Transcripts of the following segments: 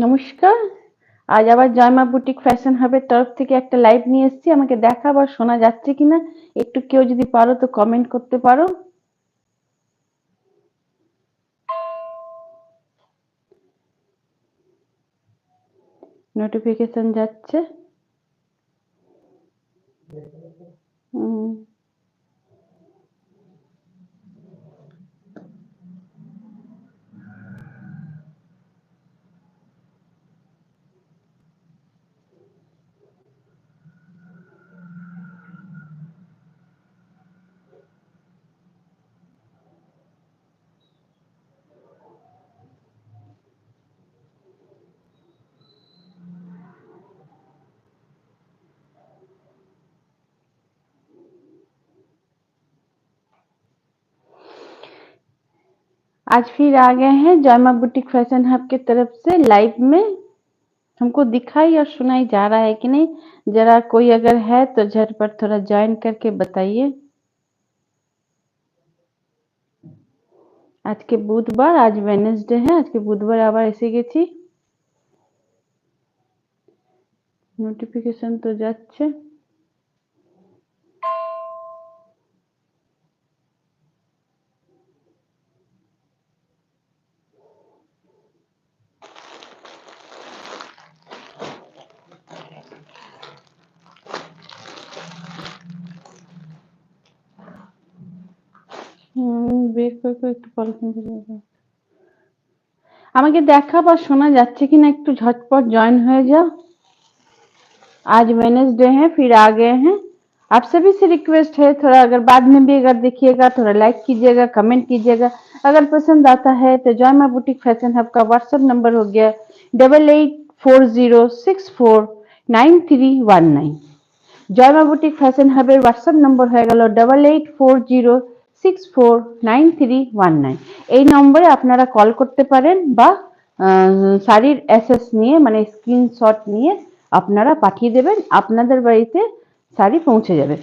নমস্কার। আজ আবার জয়মা বুটিক ফ্যাশন হাবের তরফ থেকে একটা লাইভ নিয়ে এসেছি। আমাকে দেখা বা শোনা যাচ্ছে কিনা একটু কেউ যদি পারো তো কমেন্ট করতে পারো। নোটিফিকেশন যাচ্ছে। आज फिर आ गए हैं जयमा बुटीक फैशन हब की तरफ से लाइव में। हमको दिखाई और सुनाई जा रहा है कि नहीं, जरा कोई अगर है तो झटपट थोड़ा ज्वाइन करके बताइए। आज के बुधवार, आज वेडनेसडे है, आज के बुधवार आবার এসে গেছি। নোটিফিকেশন তো যাচ্ছে। বের করে একটু পলিথিন দিয়ে দাও। আমাকে দেখা বা শোনা যাচ্ছে কিনা একটু झटपट ज्वाइन হয়ে যাও। आज वेडनेसडे है, फिर आ गए हैं। आप सभी से रिक्वेस्ट है, थोड़ा अगर बाद में भी अगर देखिएगा थोड़ा लाइक कीजिएगा, कमेंट कीजिएगा। अगर पसंद आता है तो जयमा बुटीक फैशन हब का व्हाट्सएप नंबर हो गया 8840649319। জয়মা বুটিক ফ্যাশন হাবের হোয়াটসঅ্যাপ নম্বর হয়ে গেল 8840649319। এই নম্বরে আপনারা কল করতে পারেন বা শাড়ির এসএস নিয়ে মানে স্ক্রিনশট নিয়ে আপনারা পাঠিয়ে দেবেন, আপনাদের বাড়িতে শাড়ি পৌঁছে যাবে।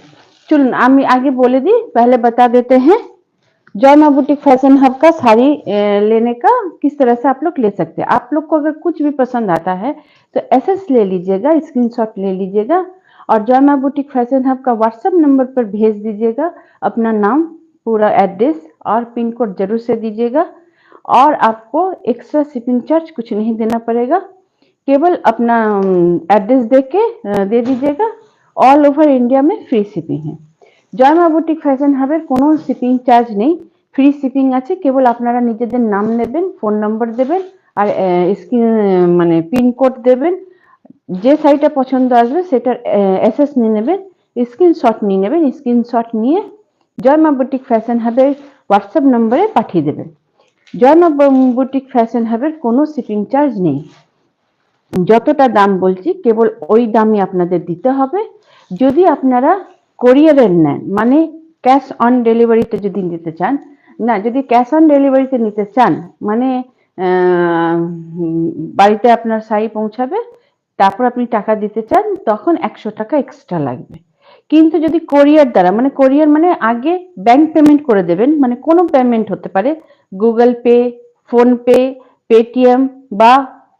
চলুন আমি আগে বলে দিই, पहले बता देते हैं जयमा बुटीक फैशन हब का साड़ी लेने का किस तरह से आप लोग ले सकते हैं। आप लोग को अगर कुछ भी पसंद आता है तो एसएस ले लीजिएगा, स्क्रीनशॉट ले लीजिएगा और जयमा बुटीक फैशन हब का व्हाट्सएप नंबर पर भेज दीजिएगा। अपना नाम, पूरा एड्रेस और पिन कोड जरूर से दीजिएगा और आपको एक्स्ट्रा शिपिंग चार्ज कुछ नहीं देना पड़ेगा, केवल अपना एड्रेस दे दीजिएगा। ऑल ओवर इंडिया में फ्री शिपिंग है। জয়মা বুটিক ফ্যাশন হাবের কোনো শিপিং চার্জ নেই, ফ্রি শিপিং আছে। কেবল আপনারা নিজেদের নাম নেবেন, ফোন নম্বর দেবেন আর মানে পিনকোড দেবেন। যে শাড়িটা পছন্দ আসবে সেটার এসএস নিয়ে নেবেন, স্ক্রিনশট নিয়ে নেবেন। স্ক্রিনশট নিয়ে জয়মা বুটিক ফ্যাশন হাবের হোয়াটসঅ্যাপ নম্বরে পাঠিয়ে দেবেন। জয়মা বুটিক ফ্যাশন হাবের কোনো শিপিং চার্জ নেই। যতটা দাম বলছি কেবল ওই দামই আপনাদের দিতে হবে। যদি আপনারা কোরিয়ারের নেন মানে ক্যাশ অন ডেলিভারিতে যদি নিতে চান, না যদি ক্যাশ অন ডেলিভারিতে নিতে চান মানে বাড়িতে আপনার শাড়ি পৌঁছাবে তারপর আপনি টাকা দিতে চান তখন 100 টাকা এক্সট্রা লাগবে। কিন্তু যদি কোরিয়ার দ্বারা মানে কোরিয়ার মানে আগে ব্যাংক পেমেন্ট করে দেবেন, মানে কোনো পেমেন্ট হতে পারে, Google pay, phone pay, Paytm বা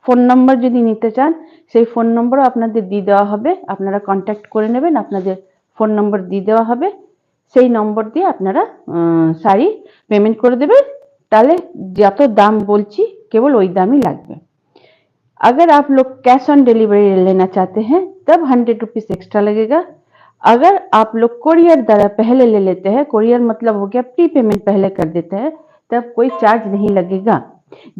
ফোন নম্বর যদি নিতে চান সেই ফোন নম্বরও আপনাদের দিয়ে দেওয়া হবে। আপনারা কন্ট্যাক্ট করে নেবেন, আপনাদের ফোন নম্বর দিয়ে দেওয়া হবে, সেই নম্বর দিয়ে আপনারা শাড়ি পেমেন্ট করে দেবেন। তাহলে যত দাম বলছি केवल वही दाम ही লাগবে। अगर आप लोग कैश ऑन डिलीवरी लेना चाहते हैं तब 100 रुपीज एक्स्ट्रा लगेगा। अगर आप लोग कोरियर द्वारा पहले ले लेते हैं, कोरियर मतलब हो गया प्री पेमेंट पहले कर देते हैं, तब कोई चार्ज नहीं लगेगा।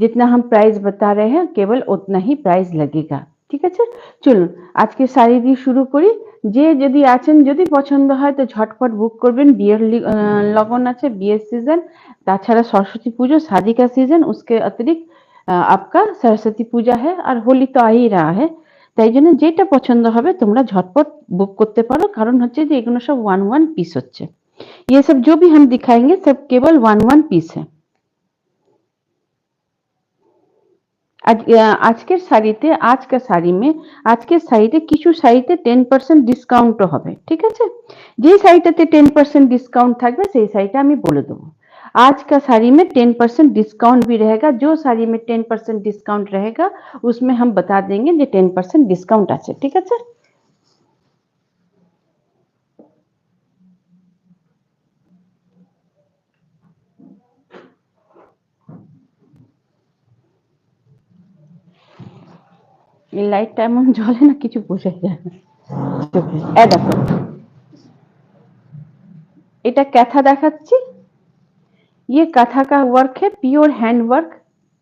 जितना हम प्राइस बता रहे हैं केवल उतना ही प्राइस लगेगा। ঠিক আছে, চলুন আজকে শাড়ি দিয়ে শুরু করি। যে যদি আছেন যদি পছন্দ হয় তো ঝটপট বুক করবেন। বিয়ের লগন আছে, বিয়ের সিজন, তাছাড়া সরস্বতী পুজো शादी का सीजन, उसके अतिरिक्त आपका सरस्वती पूजा है और होली तो आ ही रहा है। তাই জন্য যেটা পছন্দ হবে তোমরা ঝটপট বুক করতে পারো, কারণ হচ্ছে যে এগুলো সব 1 पीस হচ্ছে। ये सब जो भी हम दिखाएंगे सब केवल 1 पीस है। আজকের শাড়িতে আজকের শাড়িতে কিছু শাড়িতে 10% ডিসকাউন্টও হবে। ঠিক আছে, যে শাড়িটাতে 10% ডিসকাউন্ট থাকবে সেই শাড়িটা আমি বলে দেবো। आज का साड़ी में 10% डिस्काउंट भी रहेगा। जो साड़ी में 10% डिस्काउंट रहेगा उसमें हम बता देंगे যে 10% डिस्काउंट আছে, ঠিক আছে? এই লাইটটা এমন জ্বলে না কিছু বোঝা যায় না। এই দেখো, এটা ক্যাথা দেখাচ্ছি। ये कथा का वर्क है, प्योर हैंड वर्क,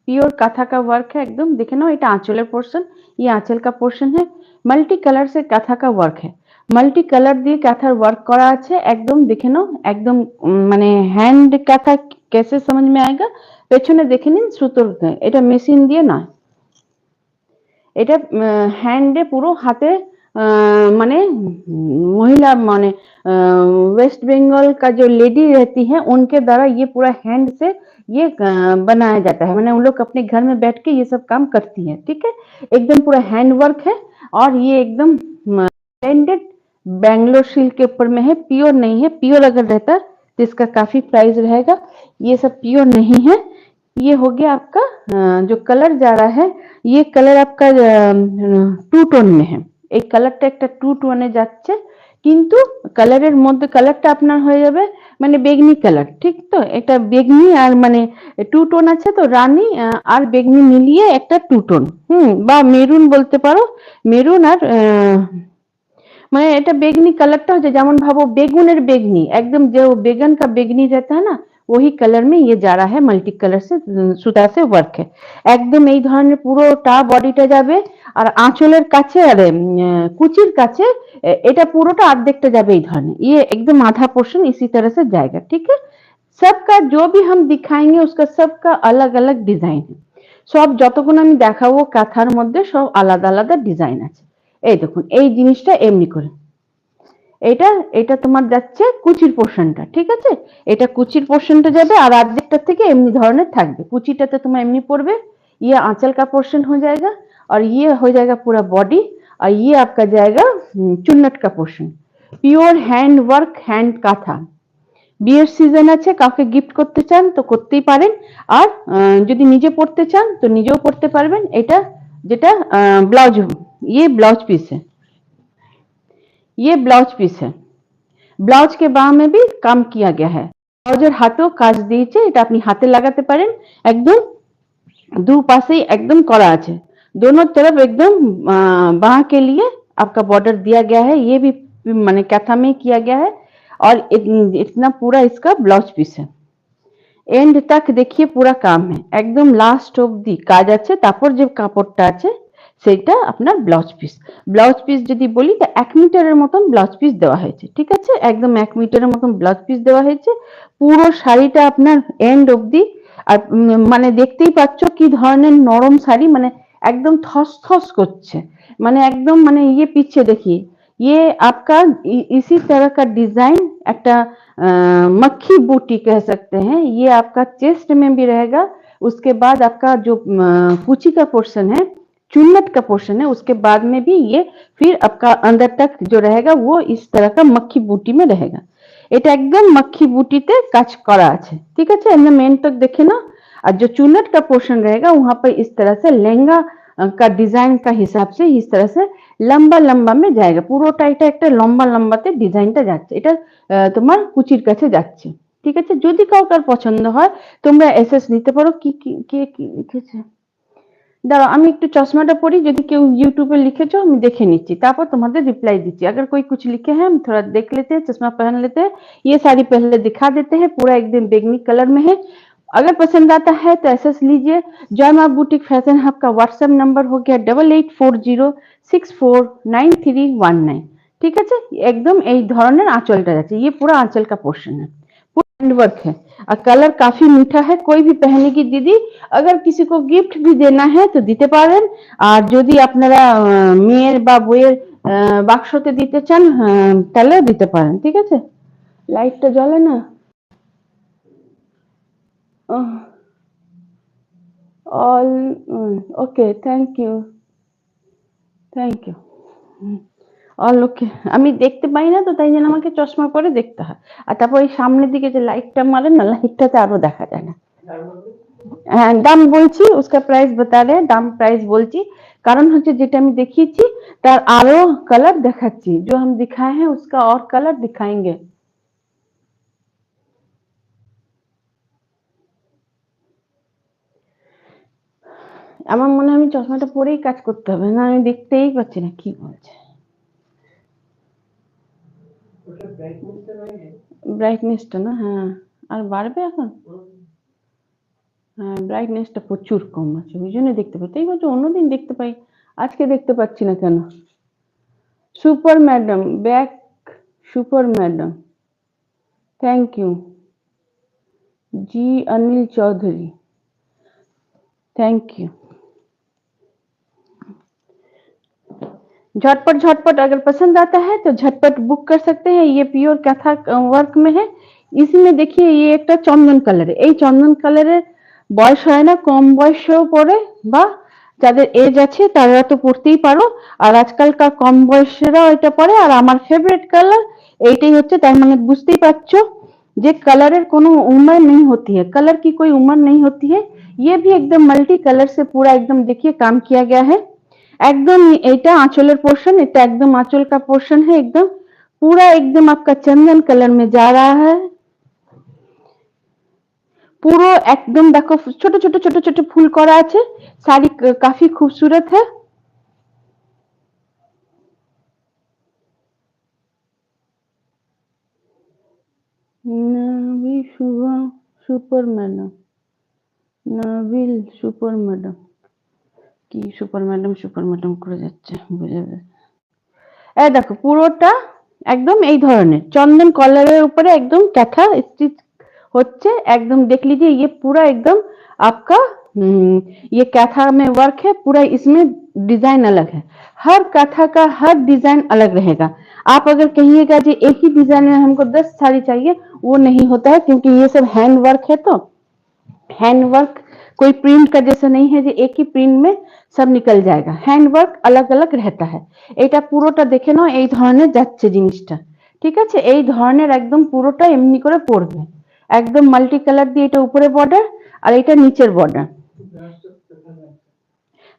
प्योर कथा का वर्क है एकदम। देखे ना, এটা আঁচলের পোর্শন, ये आंचल का पोर्शन है। मल्टी कलर से कथा का वर्क है, মাল্টি কালার দিয়ে কাঁথার ওয়ার্ক করা আছে একদম। দেখে নাও একদম, মানে হ্যান্ড কাঁথা कैसे समझ में आएगा। পেছনে দেখে নিন সুতোর, এটা মেশিন দিয়ে নয়, এটা হ্যান্ডে পুরো হাতে, माने महिला माने वेस्ट बंगाल का जो लेडी रहती है उनके द्वारा ये पूरा हैंड से ये बनाया जाता है। माने उन लोग अपने घर में बैठ के ये सब काम करती है, ठीक है। एकदम पूरा हैंड वर्क है और ये एकदम ब्लेंडेड बैंगलोर सिल्क के ऊपर में है, प्योर नहीं है। प्योर अगर रहता तो इसका काफी प्राइस रहेगा, ये सब प्योर नहीं है। ये हो गया आपका जो कलर जा रहा है, ये कलर आपका टू टोन में है। এই কালারটা একটা টু টোনে যাচ্ছে, কিন্তু কালারের মধ্যে কালারটা আপনার হয়ে যাবে মানে বেগনি কালার, ঠিক তো। এটা বেগনি আর মানে টু টোন আছে তো, রানী আর বেগনি মিলিয়ে একটা টু টোন, বা মেরুন বলতে পারো। মেরুন আর মানে এটা বেগনি কালারটা হচ্ছে, যেমন ভাবো বেগুনের বেগনি, একদম যে बेगन का बेगनी रहता है ना, वही कलर में ये जा रहा है। मल्टी कलर से সুতা से वर्क है একদম। এই ধরনের পুরোটা বডিটা যাবে আর আঁচলের কাছে আর কুচির কাছে এটা পুরোটা অর্ধেকটা যাবে এই ধরনের। ये एकदम आधा पोर्शन इसी तरह से जाएगा, ठीक है। सबका जो भी हम दिखाएंगे उसका सबका अलग अलग डिजाइन है। সব যতক্ষণ আমি দেখাবো কাঁথার মধ্যে সব আলাদা আলাদা ডিজাইন আছে। এই দেখুন এই জিনিসটা এমনি করে, এটা এটা তোমার যাচ্ছে কুচির পোর্শনটা, ঠিক আছে। এটা কুচির পোর্শনটা যাবে আর অর্ধেকটা থেকে এমনি ধরনের থাকবে। কুচিটাতে তোমার এমনি পড়বে, ये आंचल का पोर्शन हो जाएगा और ये हो जाएगा पूरा बॉडी, और ये आपका जाएगा चुन्नट का portion. Pure hand work, hand kantha. বিয়ের সিজন আছে, কাউকে গিফট করতে চান তো করতেই পারেন, আর যদি নিজে পড়তে চান তো নিজেও পড়তে পারবেন। এটা যেটা ব্লাউজ, ये ब्लाउज पीस है, ये ब्लाउज पीस है। ব্লাউজ কে বাঁ में भी काम किया गया है। ব্লাউজের হাতেও কাজ দিয়েছে, এটা আপনি হাতে লাগাতে পারেন। একদম দুপাশেই একদम করা আছে, दोनों तरफ एकदम बाह के लिए आपका बॉर्डर दिया गया है। ये भी माने कैथा में किया गया है और इतना पूरा इसका ब्लाउज पीस है। एंड तक देखिए पूरा काम है একদম লাস্ট অবধি কাজ আছে। তারপর যে কাপড়টা আছে সেটা আপনার ব্লাউজ পিস। ব্লাউজ পিস যদি বলি তো 1 মিটারের মতন ব্লাউজ পিস দেওয়া হয়েছে, ঠিক আছে। একদম 1 মিটারের মতন ব্লাউজ পিস দেওয়া হয়েছে। পুরো শাড়িটা আপনার এন্ড অবধি, আর মানে দেখতেই পাচ্ছ কি ধরনের নরম শাড়ি, মানে একদম থসথস করছে, মানে একদम মানে ये पीछे देखिए, ये आपका इसी तरह का डिजाइन একটা मक्खी बूटी कह सकते हैं। ये आपका चेस्ट में भी रहेगा। उसके बाद आपका जो कुची का पोर्शन है, चुन्नट का पोर्शन है, उसके बाद में भी ये फिर आपका अंदर तक जो रहेगा वो इस तरह का मक्खी बूटी में रहेगा। এটা একদম मक्खी बूटीতে কাজ করা আছে, ঠিক আছে। हमने मेन तक देखे ना, और जो चुन्नट का पोर्शन रहेगा वहां पर इस तरह से लहंगा का डिजाइन का हिसाब से इस तरह से লম্বা লম্বা में जाएगा। পুরোটা এটা একটা লম্বা লম্বাতে ডিজাইনটা যাচ্ছে। এটা তোমার কুচির কাছে যাচ্ছে, ঠিক আছে। যদি কাউকার পছন্দ হয় তোমরা এসএস নিতে পারো। কি কি কে কি লিখেছে दाঁড়াও আমি একটু চশমাটা পরি, যদি কেউ यूट्यूब लिखेছো আমি দেখে নিচ্ছি, তারপর তোমাদের रिप्लाई दीजिए। अगर कोई कुछ लिखे हैं हम थोड़ा देख लेते हैं, चश्मा पहन लेते हैं। ये साड़ी पहले दिखा देते हैं, पूरा एकदम बेगनी कलर में है। अगर पसंद आता है तो एसएस लीजिए। जय मां बुटीक फैशन हब का व्हाट्सएप नंबर हो गया 8840649319, ঠিক আছে। একদম এই ধরনের আঁচলটা যাচ্ছে, ये पूरा आंचल का पोर्शन है, हैंड वर्क है और कलर काफी मीठा है। कोई भी पहनेगी दीदी, अगर किसी को गिफ्ट भी देना है तो দিতে পারেন। আর যদি আপনারা মেয়ের বা বইয়ের বাক্সতে দিতে চান তাহলেও দিতে পারেন, ঠিক আছে। লাইটটা জ্বলে না। All okay, thank you, thank you. অলোকে আমি দেখতে পাই না, তো তাই জন্য আমাকে চশমা পরে দেখতে হয়। আর তারপর এই সামনের দিকে যে লাইটটা মারে না, লাইটটাতে আরো দেখা যায় না। হ্যাঁ, দাম বলছি, उसका प्राइस बता रहे हैं, दाम प्राइस বলছি। কারণ হচ্ছে যেটা আমি দেখিয়েছি তার আরো কালার দেখাচ্ছি, जो हम दिखाए हैं उसका और कलर दिखाएंगे। আমার মনে হয় আমি চশমাটা পরেই কাজ করতে হবে, না আমি দেখতেই পাচ্ছি না কি বলছে। ব্রাইটনেসটা না, হ্যাঁ আর বাড়বে এখন। হ্যাঁ, ব্রাইটনেসটা প্রচুর কম আছে, ওই জন্য দেখতে পাই। তাই বলছি অন্যদিন দেখতে পাই, আজকে দেখতে পাচ্ছি না কেন। Super madam back, super madam, thank you ji Anil Chaudhary, thank you. झटपट झटपट अगर पसंद आता है तो झटपट बुक कर सकते हैं। ये प्योर कथा वर्क में है। इसमें देखिए ये एक चंदन कलर है, चंदन कलर বয়স হয় না, কম বয়সেও পরে বা যাদের এজ আছে তারা তো পড়তেই পারো। আর আজকালকার কম বয়সেরাও এটা পরে। আর আমার ফেভারিট কালার এইটাই হচ্ছে, তার মানে বুঝতেই পারছো যে कलर কোনো उम्र नहीं होती है, कलर की कोई उम्र नहीं होती है। ये भी एकदम मल्टी कलर से पूरा एकदम देखिए काम किया गया है। एकदम এটা आंचलेर पोर्शन, এটা एकदम आंचल का पोर्शन है, एकदम पूरा एकदम आपका चंदन कलर में जा रहा है। পুরো একদম দেখো ছোট ছোট ছোট ছোট ফুল করা আছে। শাড়ি काफी खूबसूरत है। नवी शुभा super madam, Nabil super madam, কি সুপার ম্যাডাম সুপার ম্যাডাম করে যাচ্ছে বুঝে যাবে। এই দেখো পুরোটা একদম এই ধরনের চন্দন কলারের উপরে একদম কাঁথা স্টিচ होच्छे, एकदम देख लीजिए ये पूरा एकदम आपका ये कथा में वर्क है पूरा। इसमें डिजाइन अलग है, हर कथा का हर डिजाइन अलग रहेगा। आप अगर कहिएगा जी एक ही डिजाइन में हमको 10 साड़ी चाहिए, वो नहीं होता है, क्योंकि ये सब हैंड वर्क है। तो हैंड वर्क कोई प्रिंट का जैसा नहीं है, जो एक ही प्रिंट में सब निकल जाएगा। हैंड वर्क अलग अलग रहता है। এটা পুরোটা দেখে নাও এই ধরনের যাচ্ছে জিনিসটা, ঠিক আছে। এই ধরনের একদম পুরোটা এমনি করে পড়বে, একদম মাল্টি কালার দিয়ে। এটা উপরে বর্ডার আর এটা নিচের বর্ডার।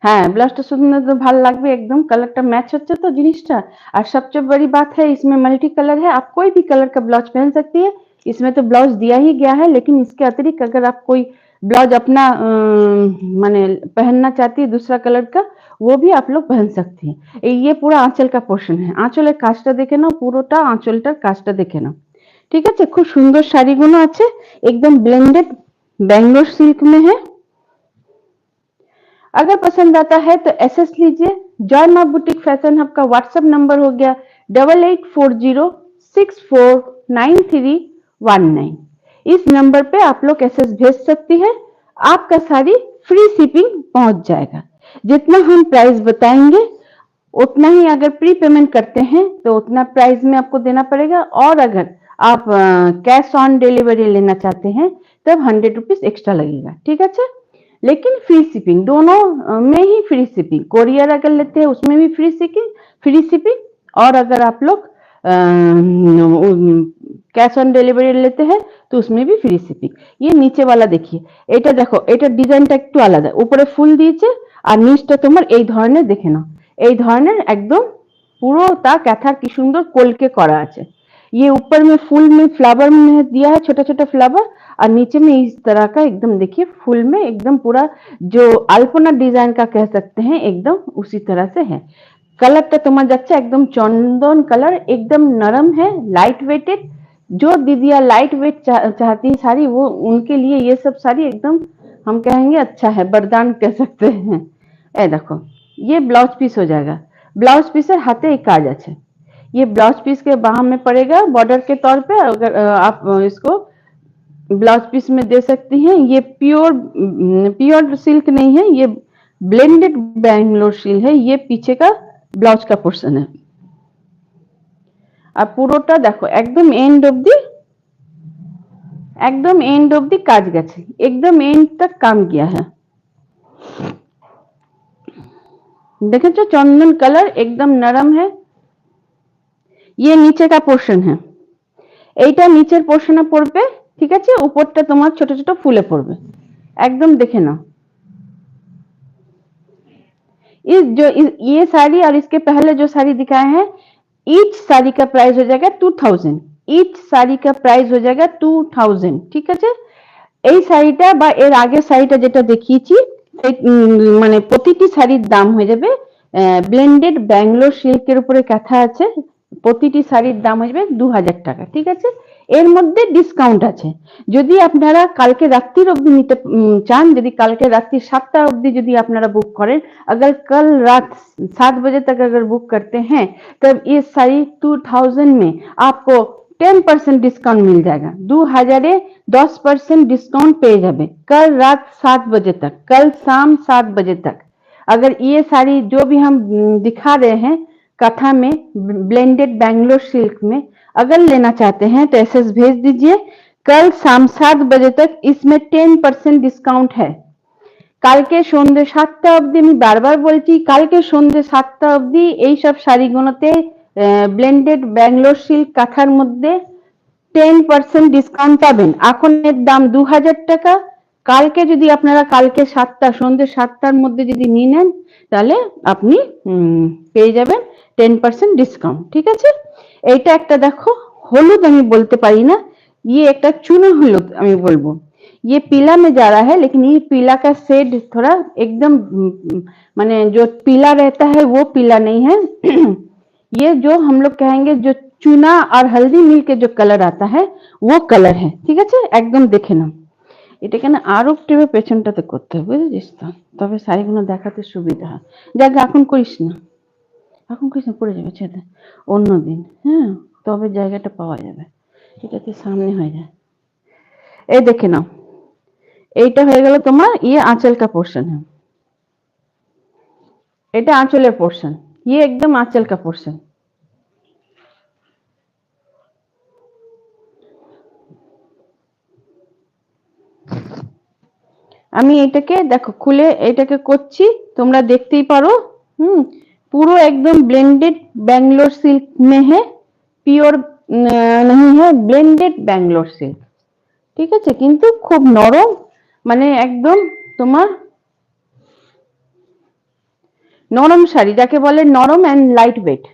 हाँ ब्लाउज सुनने तो भालो लगবে, एकदम कलर टा मैच होच्छे तो जिनिसटा। और सबसे बड़ी बात है इसमें मल्टी कलर है, आप कोई भी कलर का ब्लाउज पहन सकती है। इसमें तो ब्लाउज दिया ही गया है, लेकिन इसके अतिरिक्त अगर आप कोई ब्लाउज अपना माने पहनना चाहती है दूसरा कलर का, वो भी आप लोग पहन सकती है। ये पूरा आंचल का पोर्शन है, आंचलेर काजटा देखे नाओ, पुरोटा आंचलटार काजटा देखे नाओ, ठीक है। खूब सुंदर शाड़ीगुलो आछे, एकदम ब्लेंडेड बैंगलोर सिल्क में है। अगर पसंद आता है तो एसएस लीजिए। जॉय माँ बुटीक फैशन हब का व्हाट्सएप नंबर हो गया 8840649319। इस नंबर पे आप लोग एसएस भेज सकती है, आपका साड़ी फ्री शिपिंग पहुंच जाएगा। जितना हम प्राइस बताएंगे उतना ही अगर प्री पेमेंट करते हैं तो उतना प्राइस में आपको देना पड़ेगा। और अगर आप कैश ऑन डिलीवरी लेना चाहते हैं तब 100 रुपीज एक्स्ट्रा लगेगा, ठीक है। लेकिन फ्री शिपिंग दोनों में ही फ्री शिपिंग, कोरियर अगर लेते हैं उसमें भी फ्री शिपिंग। और अगर आप लोग कैश ऑन डिलीवरी लेते हैं तो उसमें भी फ्री शिपिंग। ये नीचे वाला देखिए, এটা দেখো, এটা ডিজাইনটা একটু আলাদা, উপরে ফুল দিয়েছে আর নিচটা তোমার এই ধরনের দেখে নাও, এই ধরনের একদম পুরো তা কাঁথা কি সুন্দর কলকে করা আছে। ये ऊपर में फूल में फ्लावर में दिया है, छोटा छोटा फ्लावर, और नीचे में इस तरह का एकदम देखिए फूल में एकदम पूरा जो अल्पना डिजाइन का कह सकते हैं, एकदम उसी तरह से है। कलरটা তোমার যাচ্ছে একদম চন্দন कलर, एकदम नरम है, लाइट वेटेड। जो दीदियां लाइट वेट चाहती है साड़ी, वो उनके लिए ये सब साड़ी एकदम हम कहेंगे अच्छा है, वरदान कह सकते हैं। ए देखो ये ब्लाउज पीस हो जाएगा, ब्लाउज पीसের হাতে এই কাজ আছে। ये ब्लाउज पीस के बाह में पड़ेगा बॉर्डर के तौर पे। अगर आप इसको ब्लाउज पीस में दे सकती हैं। ये प्योर सिल्क नहीं है, ये ब्लेंडेड बैंगलोर सिल्क है। ये पीछे का ब्लाउज का पोर्शन है। আর পুরোটা দেখো একদম এন্ড অবধি কাজ গেছে, একদম এন্ড तक काम किया है। দেখেছো চন্দন कलर एकदम नरम है। ये नीचे का पोर्शन है, এইটা নিচের পোর্শনে পড়বে, ঠিক আছে, উপরটা তোমার ছোট ছোট ফুলে পড়বে, একদম দেখে নাও। ये साड़ी और इसके पहले जो साड़ी दिखाए हैं, ईच साड़ी का प्राइस हो जाएगा 2000, ईच साड़ी का प्राइस हो जाएगा 2000, ঠিক আছে। এই শাড়িটা বা এর আগের শাড়িটা যেটা দেখিয়েছি, মানে প্রতিটি শাড়ির দাম হয়ে যাবে, ব্লেন্ডেড ব্যাঙ্গালোর সিল্কের উপরে কাঁথা আছে, প্রতিটি শাড়ির দাম হয়ে যাবে 2000 টাকা, ঠিক আছে। এর মধ্যে ডিসকাউন্ট আছে, যদি আপনারা কালকে রাত্রির অবধি নিতে চান, যদি কালকে রাত্রি 7টা অবধি যদি আপনারা बुक करें, अगर कल रात 7 बजे तक अगर बुक करते हैं, तब ये साड़ी 2000 में आपको 10% डिस्काउंट मिल जाएगा। 2000 10% डिस्काउंट पेয়ে যাবে कल रात 7 बजे तक, कल शाम 7 बजे तक। अगर ये साड़ी जो भी हम दिखा रहे हैं कथा में, ब्लेंडेड बैंगलोर सिल्क में, अगर लेना चाहते हैं तो एसएस भेज दीजिए। कल शाम 7 बजे तक इसमें 10% डिस्काउंट है। কালকে সন্ধ্যে 7টা অবধি, আমি বারবার বলছি, কালকে সন্ধ্যে 7টা অবধি এই সব শাড়িগুলোতে ব্লেন্ডেড ব্যাঙ্গালোর সিল্ক কাঁথার মধ্যে 10% ডিসকাউন্ট পাবেন। এখন এর দাম 2000 টাকা। কালকে যদি আপনারা কালকে সন্ধ্যে 7টার মধ্যে যদি নিয়ে নেন, তাহলে আপনি পেয়ে যাবেন 10% ডিসকাউন্ট, ঠিক আছে। এইটা একটা দেখো হলুদ, আমি বলতে পারি না, ये একটা চুনো হলুদ আমি বলবো, ये पीला में जा रहा है, लेकिन ये पीला का शेड थोड़ा एकदम माने जो पीला रहता है वो पीला नहीं है। ये जो हम लोग कहेंगे जो चूना और हल्दी मिल के जो कलर आता है वो कलर है, ঠিক আছে। একদম দেখে নাও, এটাকে না আরো টেপে পেছনটাতে করতে হবে, বুঝেছিস তো, তবে শাড়িগুলো দেখাতে সুবিধা হয়। যাক এখন করিস না, এখন করিস না, পড়ে যাবে, ছেড়ে অন্যদিন, হ্যাঁ, তবে জায়গাটা পাওয়া যাবে, এটাতে সামনে হয়ে যায়। এই দেখে নাও, এইটা হয়ে গেল তোমার ये आंचल का पोर्शन है, এটা আঁচলের পোর্শন, ये एकदम आंचल का पोर्शन। আমি এটাকে দেখো খুলে এটাকে করছি, তোমরা দেখতেই পারো। পুরো एकदम ब्लेंडेड बैंगलोर सिल्क में है, प्योर नहीं है, ब्लेंडेड बैंगलोर सिल्क, ঠিক আছে, কিন্তু খুব নরম, মানে একদম তোমার নরম শাড়ি যাকে বলে, নরম এন্ড লাইট ওয়েট।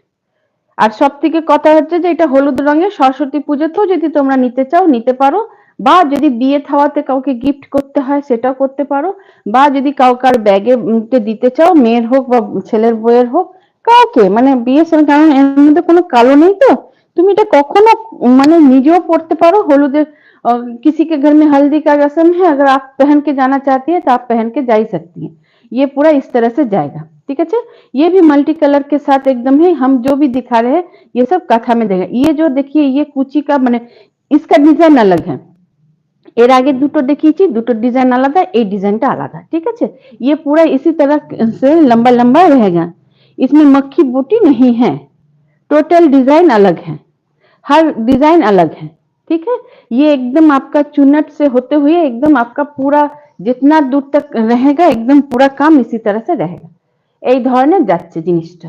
আর সব থেকে কথা হচ্ছে যে এটা হলুদ রঙের, সরস্বতী পুজোতেও যদি তোমরা নিতে চাও নিতে পারো, বা যদি বিয়ে থাওয়াতে কাউকে গিফট করতে হয় সেটাও করতে পারো, বা যদি কাউকার ব্যাগে দিতে চাও, মেয়ের হোক বা ছেলের বউয়ের হোক, কাউকে, মানে বিয়ের সময়, কারণ এর মধ্যে কোনো কালো নেই তো, তুমি এটা কখনো মানে নিজেও পড়তে পারো। হলুদের किसी के घर में हल्दी का रस्म है, अगर आप पहन के जाना चाहती है तो आप पहन के जा ही सकती हैं, ये पूरा इस तरह से जाएगा, ठीक है। ये भी मल्टी कलर के साथ एकदम है, हम जो भी दिखा रहे हैं ये सब कथा में देगा। ये जो देखिए ये कुची का माने इसका डिजाइन अलग है, এর আগে দুটো দেখিয়েছি, দুটো ডিজাइन আলাদা, এই ডিজাইনটা আলাদা, ঠিক আছে। ये पूरा इसी तरह से लंबा लंबा रहेगा, इसमें मक्खी बूटी नहीं है, टोटल डिजाइन अलग है, हर डिजाइन अलग है, ठीक है। ये एकदम आपका चुन्नट से होते हुए एकदम आपका पूरा जितना दूर तक रहेगा एकदम पूरा काम इसी तरह से रहेगा, এই ধরনের যাচ্ছে জিনিসটা।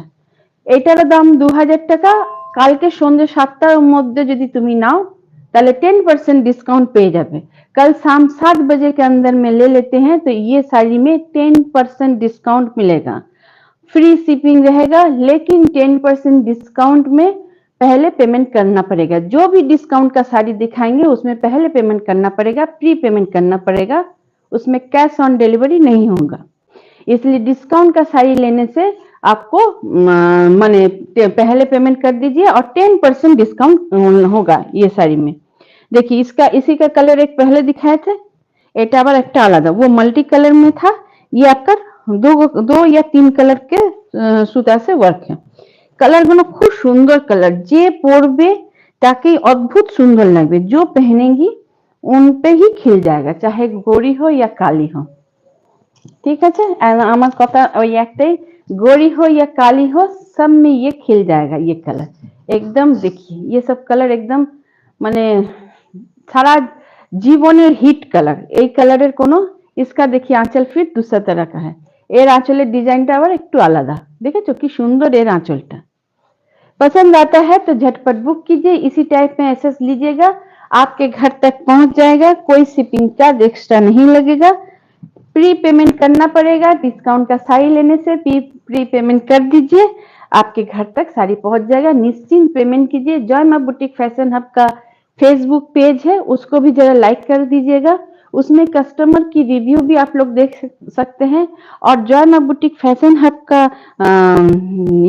এটার দাম 2000 টাকা। কালকে সন্ধ্যে 7টার মধ্যে যদি তুমি নাও তাহলে 10% डिस्काउंट পেয়ে যাবে। कल शाम 7 बजे के अंदर में ले लेते हैं तो ये साड़ी में 10% डिस्काउंट मिलेगा, फ्री शिपिंग रहेगा, लेकिन 10% डिस्काउंट में पहले पेमेंट करना पड़ेगा। जो भी डिस्काउंट का साड़ी दिखाएंगे उसमें पहले पेमेंट करना पड़ेगा, प्री पेमेंट करना पड़ेगा, उसमें कैश ऑन डिलीवरी नहीं होगा। इसलिए डिस्काउंट का साड़ी लेने से आपको माने पहले पेमेंट कर दीजिए और 10% डिस्काउंट होगा ये साड़ी में। देखिए इसका इसी का कलर एक पहले दिखाए थे, এটা আবার একটা আলাদা, वो मल्टी कलर में था, ये आपका दो या 3 कलर के सूता से वर्क है। कलर गुलो खूब सुंदर कलर, जे পরবে তাকেই অদ্ভুত সুন্দর লাগবে, जो पहनेगी उन पे ही खिल जाएगा, चाहे गोरी हो या काली हो, ठीक है। আমার কথা ওই একটাই, गोरी हो या काली हो सब में ये खिल जाएगा, ये कलर एकदम। देखिए ये सब कलर एकदम माने सारा জীবনের হিট কালার, এই কালারের কোনো, इसका देखिए आंचल फिर दूसरा तरह का है, এর আঁচলের ডিজাইনটা আবার একটু আলাদা, দেখেছো কি সুন্দর এর আঁচলটা। पसंद आता है तो झटपट बुक कीजिए। इसी टाइप में एसएस लीजिएगा, आपके घर तक पहुंच जाएगा, कोई शिपिंग चार्ज एक्स्ट्रा नहीं लगेगा। प्री पेमेंट करना पड़ेगा, डिस्काउंट का साड़ी लेने से प्री पेमेंट कर दीजिए, आपके घर तक साड़ी पहुंच जाएगा। निश्चिंत पेमेंट कीजिए। जॉय मां बुटीक फैशन हब का फेसबुक पेज है, उसको भी जरा लाइक कर दीजिएगा, उसमें कस्टमर की रिव्यू भी आप लोग देख सकते हैं। और जॉय मां बुटीक फैशन हब का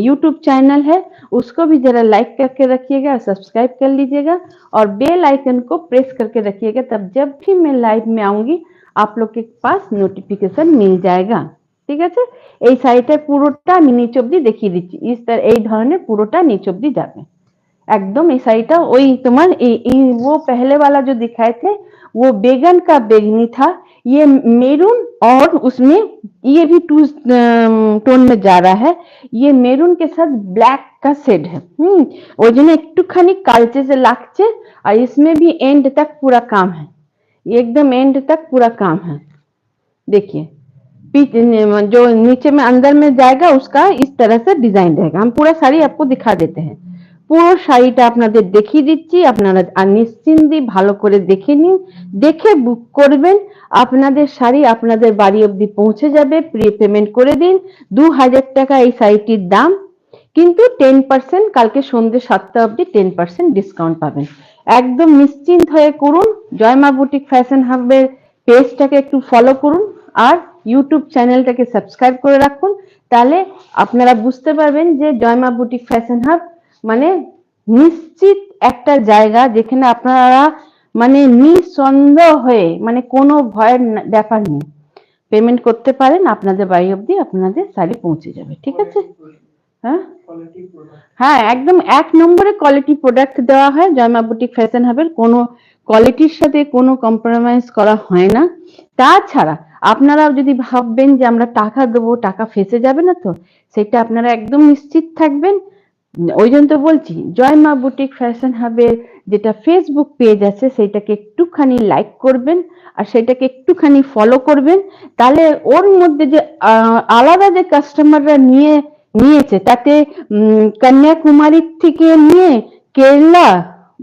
यूट्यूब चैनल है, उसको भी जरा लाइक करके रखिएगा, सब्सक्राइब कर लीजिएगा और बेल आइकन को प्रेस करके रखिएगा, तब जब भी मैं लाइव में आऊंगी आप लोग के पास নোটিফিকেশন মিল যায়গা। ঠিক আছে, এই সাইটে পুরোটা আমি নিচ অব্দি দেখিয়ে দিচ্ছি। এই ধরনের পুরোটা নিচ অব্দি যাবে एकदम। ये साइटा वही तुम्हारे वो पहले वाला जो दिखाए थे वो बेगन का बेगनी था, ये मेरून और उसमें ये भी टू टोन में जा रहा है। ये मेरून के साथ ब्लैक का शेड है। वो जो একটুখানি কালচে से লাগছে और इसमें भी एंड तक पूरा काम है, एकदम एंड तक पूरा काम है। देखिए जो नीचे में अंदर में जाएगा उसका इस तरह से डिजाइन रहेगा। हम पूरा साड़ी आपको दिखा देते हैं। পুরো শাড়িটা আপনাদের দেখিয়ে দিচ্ছি, আপনারা নিশ্চিন্তে ভালো করে দেখে নিন, দেখে বুক করবেন। আপনাদের শাড়ি আপনাদের বাড়ি অবধি পৌঁছে যাবে। প্রি পেমেন্ট করে দিন। 2000 টাকা এই শাড়িটির দাম, কিন্তু 10% কালকে সন্ধ্যে 7টা অবধি 10% ডিসকাউন্ট পাবেন। একদম নিশ্চিন্ত হয়ে করুন। জয় মা বুটিক ফ্যাশন হাবের পেজটাকে একটু ফলো করুন আর ইউটিউব চ্যানেলটাকে সাবস্ক্রাইব করে রাখুন, তাহলে আপনারা বুঝতে পারবেন যে জয় মা বুটিক ফ্যাশন হাব মানে নিশ্চিত একটা জায়গা যেখানে আপনারা মানে নিঃসন্দেহ হয়ে মানে কোনো ভয়ের ব্যাপার নেই, পেমেন্ট করতে পারেন, আপনাদের বাড়ি অবধি আপনাদের শাড়ি পৌঁছে যাবে। ঠিক আছে? হ্যাঁ হ্যাঁ, একদম 1 নম্বরে কোয়ালিটি প্রোডাক্ট দেওয়া হয়। জয় মা বুটিক ফ্যাশন হাবের কোনো কোয়ালিটির সাথে কোনো কম্প্রোমাইজ করা হয় না। তাছাড়া আপনারাও যদি ভাববেন যে আমরা টাকা দেবো, টাকা ফেসে যাবে না তো, সেটা আপনারা একদম নিশ্চিত থাকবেন। ওই জন্য তো বলছি জয় মা বুটিক ফ্যাশন হাবের যেটা ফেসবুক পেজ আছে সেটাকে একটুখানি লাইক করবেন আর সেটাকে একটুখানি ফলো করবেন, তাহলে ওর মধ্যে যে আলাদা যে কাস্টমাররা নিয়েছে তাতে কন্যাকুমারী থেকে নিয়ে কেরালা,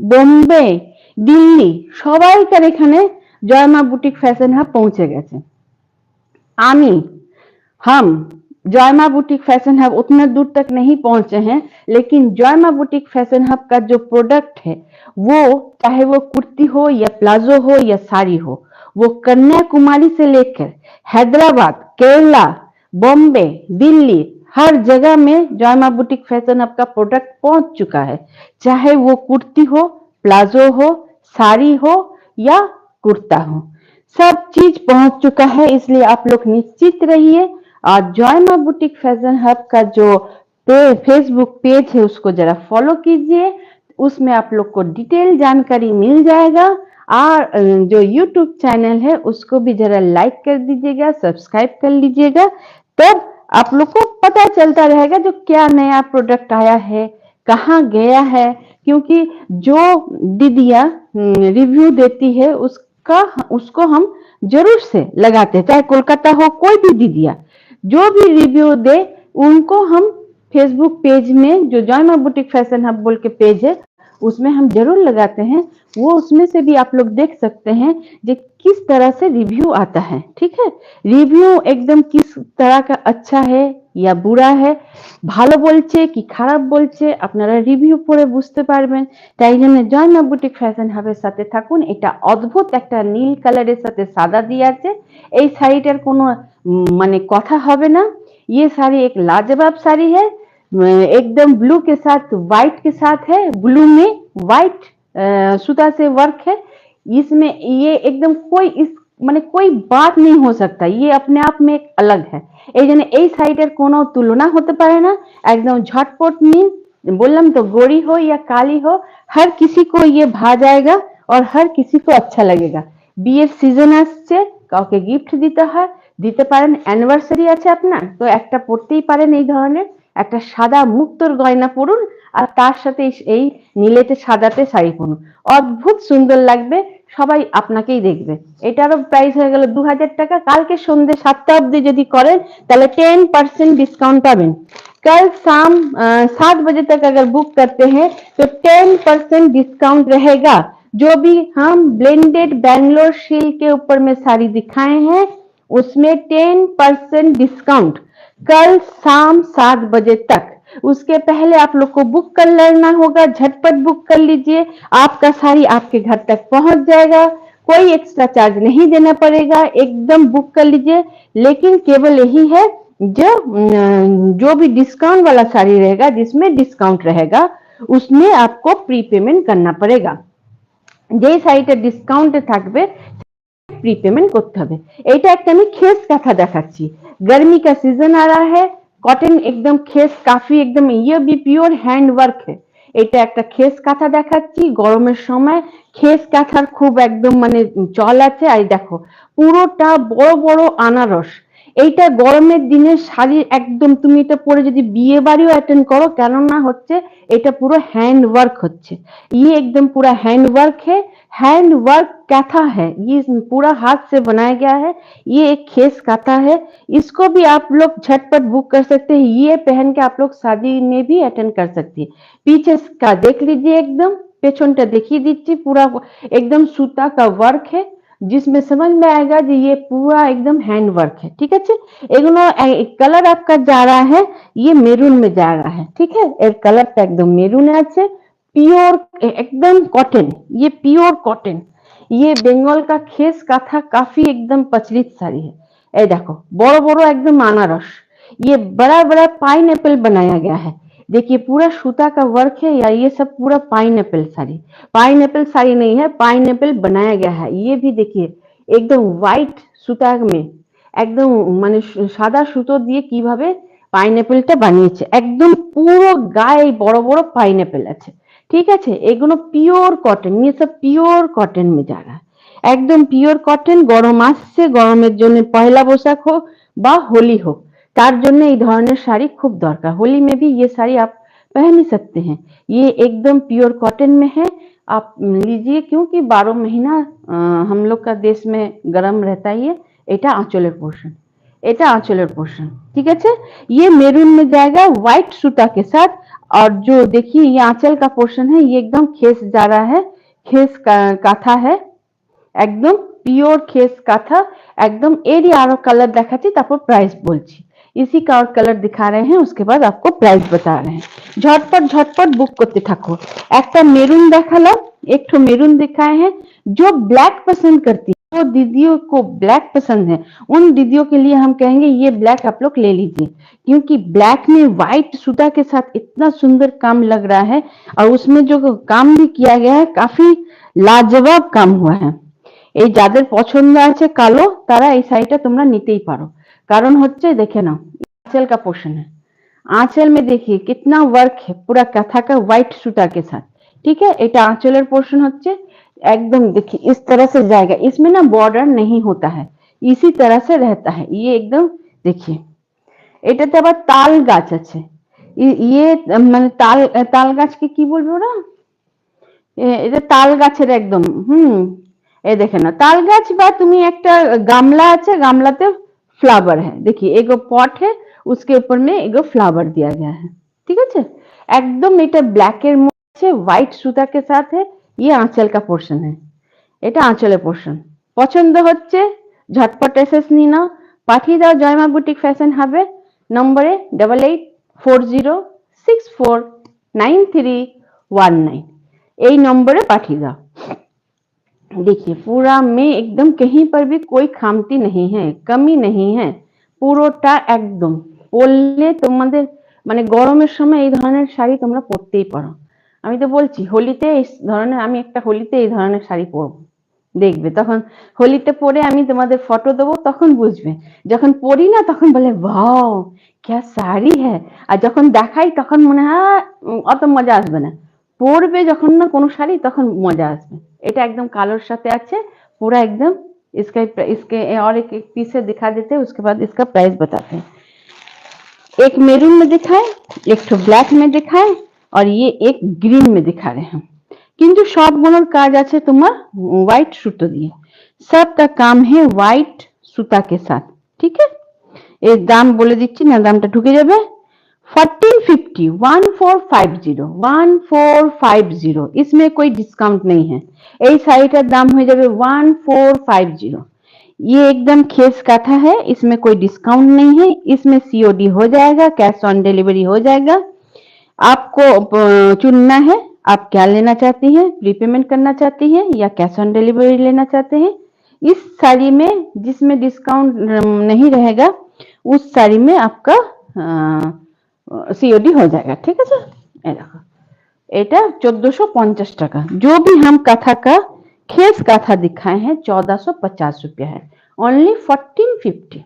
বোম্বে, দিল্লি সবাইকার এখানে জয় মা বুটিक फैशन हब पहुंचे गए। हम जय मां बुटीक फैशन हब उतना दूर तक नहीं पहुंचे हैं, लेकिन जय मां बुटीक फैशन हब का जो प्रोडक्ट है वो चाहे वो कुर्ती हो या प्लाजो हो या साड़ी हो, वो कन्याकुमारी से लेकर हैदराबाद, केरला, बॉम्बे, दिल्ली हर जगह में जय मां बुटीक फैशन हब का प्रोडक्ट पहुंच चुका है। चाहे वो कुर्ती हो, प्लाजो हो, साड़ी हो या कुर्ता हो, सब चीज पहुंच चुका है। इसलिए आप लोग निश्चित रहिए और जय मां बुटीक फैशन हब का जो फेसबुक पेज है उसको जरा फॉलो कीजिए, उसमें आप लोग को डिटेल जानकारी मिल जाएगा। और जो यूट्यूब चैनल है उसको भी जरा लाइक कर दीजिएगा, सब्सक्राइब कर लीजिएगा, तब आप लोग को पता चलता रहेगा जो क्या नया प्रोडक्ट आया है, कहाँ गया है। क्योंकि जो दीदियां रिव्यू देती है उसको हम जरूर से लगाते हैं, चाहे कोलकाता हो कोई भी दीदिया जो भी रिव्यू दे उनको हम फेसबुक पेज में जो जय मां बुटीक फैशन हब बोल के पेज है उसमें हम जरूर लगाते हैं। वो उसमें से भी आप लोग देख सकते हैं जो किस तरह से रिव्यू आता है। ठीक है, रिव्यू एकदम किस तरह का अच्छा है या बुरा है, ভালো বলছে কি খারাপ বলছে আপনারা রিভিউ পড়ে বুঝতে পারবেন। তাই জন্য জয় মা বুটিক ফ্যাশন হাবের সাথে থাকুন। এটা অদ্ভুত একটা নীল কালারের সাথে সাদা দিয়ে আছে। এই শাড়িটার কোনো মানে কথা হবে না। ये साड़ी एक लाजवाब साड़ी है, एकदम ब्लू के साथ व्हाइट के साथ है, ब्लू में व्हाइट सूता से वर्क है। इसमें ये एकदम कोई बात नहीं हो सकता, ये अपने आप में एक अलग है। এই জন্য এই শাড়িটার কোনো তুলনা হতে পারে না। একদম ঝটপট নিন, बोललाम तो गोरी हो या काली हो हर किसी को ये भा जाएगा और हर किसी को अच्छा लगेगा। বিয়ের সিজন আসছে, কাউকে গিফট দিতে পারেন, অ্যানিভার্সারি আছে আপনার তো একটা পড়তেই পারেন এই ধরনের একটা সাদা মুক্তোর গয়না পরুন আর তার সাথে এই নীলেতে সাদাতে শাড়ি পরুন, অদ্ভুত সুন্দর লাগবে, সবাই আপনাকেই দেখবে। এটারও প্রাইস হয়ে গেল 2000 টাকা। কালকে সন্ধ্যে 7টা অবধি যদি করেন তাহলে 10% ডিসকাউন্ট পাবেন। कल शाम 7 बजे तक अगर बुक करते हैं तो 10% डिस्काउंट रहेगा। जो भी हम ब्लेंडेड बैंगलोर शील के ऊपर में साड़ी दिखाए हैं उसमें 10% डिस्काउंट कल शाम 7 बजे तक। उसके पहले आप लोग को बुक कर लेना होगा, झटपट बुक कर लीजिए, आपका साड़ी आपके घर तक पहुंच जाएगा, कोई एक्स्ट्रा चार्ज नहीं देना पड़ेगा, एकदम बुक कर लीजिए। लेकिन केवल यही है जो भी डिस्काउंट वाला साड़ी रहेगा, जिसमें डिस्काउंट रहेगा, उसमें आपको प्री पेमेंट करना पड़ेगा। যে শাড়িটা ডিসকাউন্টে থাকবে প্রিপেমেন্ট করতে হবে। এটা একটা আমি খেস কাঁথা দেখাচ্ছি। गर्मी का सीजन आ रहा है, कॉटन एकदम खेस काफी एकदम ये भी प्योर हैंड वर्क है। এটা একটা খেস কাঁথা দেখাচ্ছি, গরমের সময় খেস কাঁথার খুব একদম মানে চল আছে। আর দেখো পুরোটা বড় বড় আনারস, এইটা গরমের দিনে শাড়ি একদম তুমি এটা পরে যদি বিয়ে বাড়িও অ্যাটেন্ড করো, কেননা হচ্ছে এটা পুরো हैंड वर्क হচ্ছে। ये एकदम पूरा हैंड वर्क है, हैंड वर्क काथा है, ये पूरा हाथ से बनाया गया है। ये एक खेस काथा है, इसको भी आप लोग झटपट बुक कर सकते हैं। ये पहन के आप लोग शादी में भी अटेंड कर सकती है। पीछे का देख लीजिए, एकदम पेछनটা দেখিয়ে দিচ্ছি, पूरा एकदम सूता का वर्क है, जिसमें समझ में आएगा कि ये पूरा एकदम हैंड वर्क है। ठीक है, एगुलो कलर आपका जा रहा है, ये मेरून में जा रहा है। ठीक है, एर कलर एकदम मेरून আছে, प्योर एकदम कॉटन, ये प्योर कॉटन। ये बंगाल का खेस काथा काफी एकदम प्रचलित साड़ी है। ये देखो बड़ो बड़ो एकदम अनारस, ये बड़ा बड़ा पाइनएप्पल बनाया गया है। देखिए पूरा सूता का वर्क है, या ये सब पूरा पाइनएप्पल साड़ी, पाइनएप्पल साड़ी नहीं है, पाइनएप्पल बनाया गया है। ये भी देखिए एकदम व्हाइट सूता में একদম মানে সাদা সুতো দিয়ে কিভাবে পাইনঅ্যাপেলটা বানিয়েছে, একদম পুরো গায়ে বড় বড় পাইনঅ্যাপেল আছে। ঠিক আছে, এগুলো পিওর কটন, ये सब পিওর কটন में जा रहा है, একদম পিওর কটন। গরম আসছে, গরমের জন্য পয়লা বৈশাখ হোক বা হোলি হোক, তার জন্য এই ধরনের শাড়ি খুব দরকার। होली में भी ये साड़ी आप पहन ही सकते हैं। ये एकदम प्योर कॉटन में है, आप लीजिए, क्योंकि 12 महीना हम लोग का देश में गर्म रहता ही है। এটা আঁচলের পোর্শন, এটা আঁচলের পোর্শन। ठीक है, ये मेरून में जाएगा व्हाइट सूता के साथ। और जो देखिए ये आंचल का पोर्शन है, ये एकदम खेस जा रहा है, खेस काथा है, একদম পিওর খেস কাঁথা একদম। এরই আরো কালার দেখাচ্ছি, তারপর প্রাইস বলছি। इसी का और कलर दिखा रहे हैं, उसके बाद आपको प्राइस बता रहे हैं। झटपट झटपट बुक करते থাকো। একটা মেরুন দেখালাম, एक ठो मेरून दिखाए हैं। जो ब्लैक पसंद करती है, जो दीदियों को ब्लैक पसंद है, उन दीदियों के लिए हम कहेंगे ये ब्लैक आप लोग ले लीजिए, क्योंकि ब्लैक में व्हाइट सूता के साथ इतना सुंदर काम लग रहा है, और उसमें जो काम भी किया गया है काफी लाजवाब काम हुआ है। এই যাদের পছন্দ আছে কালো, তারা এই শাড়িটা তোমরা নিতেই পারো। कारण হচ্ছে देखे ना आंचल का पोर्शन है, आंचल में देखिए कितना वर्क है, पूरा कथा का व्हाइट सूता के साथ। ठीक है, এটা आंचलेর पोर्शन হচ্ছে एकदम। देखिए इस तरह से जाएगा, इसमें ना बॉर्डर नहीं होता है, इसी तरह से रहता है। ये एकदम देखिए, এটাতে আবার তাল গাছ আছে। ये মানে তাল গাছকে কি বলবো না, এটা তাল গাছের একদম এই দেখে না তাল গাছ, বা তুমি একটা গামলা আছে, গাमलाते फ्लावर है। देखिए एक पॉट है, उसके ऊपर में एक फ्लावर दिया गया है। ठीक है, एकदम এটা ব্ল্যাকের মধ্যে হোয়াইট সুতা के साथ है। ये आंचल का पोर्शन है, এটা আঁচলের পোর্শন। পছন্দ হচ্ছে ঝটপট এসএস নিয়ে নাও, পাঠিয়ে দাও জয়মা বুটিক ফ্যাশন হাবে নম্বরে 8840649319 এই নম্বরে পাঠিয়ে দাও। देखिए पूरा में एकदम कहीं पर भी कोई खामती नहीं है, कमी नहीं है, পুরোটা একদম। পরলে তোমাদের মানে গরমের সময় এই ধরনের শাড়ি তোমরা পরতেই পারো। আমি তো বলছি হোলিতে এই ধরনের, আমি একটা হোলিতে এই ধরনের শাড়ি পরবো, দেখবে তখন হোলিতে পরে আমি তোমাদের ফটো দেবো, তখন বুঝবে। যখন পরি না তখন বলে वाओ क्या শাড়ি है, আর যখন দেখাই তখন মনে হয় অত মজা আসবে না। পরবে যখন না কোনো শাড়ি, তখন মজা আসবে। এটা एकदम কালোর সাথে আছে पूरा एकदम। इसके और एक पीस दिखा देते हैं, उसके बाद इसका प्राइस बताते हैं। एक मेरून में दिखाए, एक तो ब्लैक में दिखाए, और ये एक ग्रीन में दिखा रहे हैं। किंतु সবগুলোর কাজ আছে তোমার व्हाइट सूतो दिए, सबका काम है व्हाइट सूता के साथ। ठीक है, এর দাম বলে দিচ্ছি না, দামটা ঢুকে যাবে। 1450, 1450, इसमें कोई डिस्काउंट नहीं है। এই শাড়িটার দাম হয়ে যাবে 1450। ये एकदम खेस काथा है, इसमें कोई डिस्काउंट नहीं है। इसमें सीओडी हो जाएगा, कैश ऑन डिलीवरी हो जाएगा। आपको चुनना है आप क्या लेना चाहती हैं, प्रीपेमेंट करना चाहती हैं या कैश ऑन डिलीवरी लेना चाहते हैं। इस साड़ी में जिसमें डिस्काउंट नहीं रहेगा उस साड़ी में आपका सीओडी हो जाएगा। ठीक है सर, ये देखो এটা 1450 টাকা। जो भी हम कथा का खेस कथा दिखाए हैं 1450 रुपया है, ओनली 1450।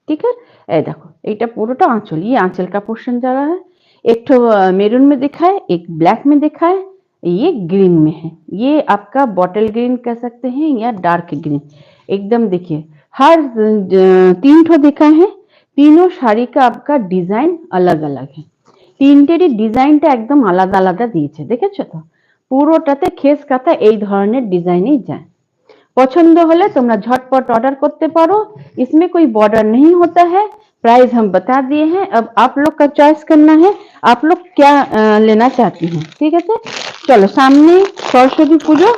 ठीक है, ये देखो এটা পুরোটা आंचल, ये आंचल का पोर्शन जा रहा है। एक तो मेरून में दिखा है, एक ब्लैक में दिखा है, ये ग्रीन में है। ये आपका बॉटल ग्रीन कह सकते हैं या डार्क ग्रीन। एकदम देखिए हर 3 ठो दिखा है, तीनों শাড়ি का आपका डिजाइन अलग अलग है। তিনটেরই ডিজাইনটা একদম আলাদা আলাদা দিয়েছে, দেখেছো তো? পুরোটাতে খেস কাটা এই ধরনের ডিজাইনই যায়। পছন্দ হলে তোমরা झटपट ऑर्डर करते पारो। इसमें कोई बॉर्डर नहीं होता है। प्राइस हम बता दिए हैं, अब आप लोग का चॉइस करना है आप लोग क्या लेना चाहती हैं। ठीक है, चलो सामने सरस्वती পুজো,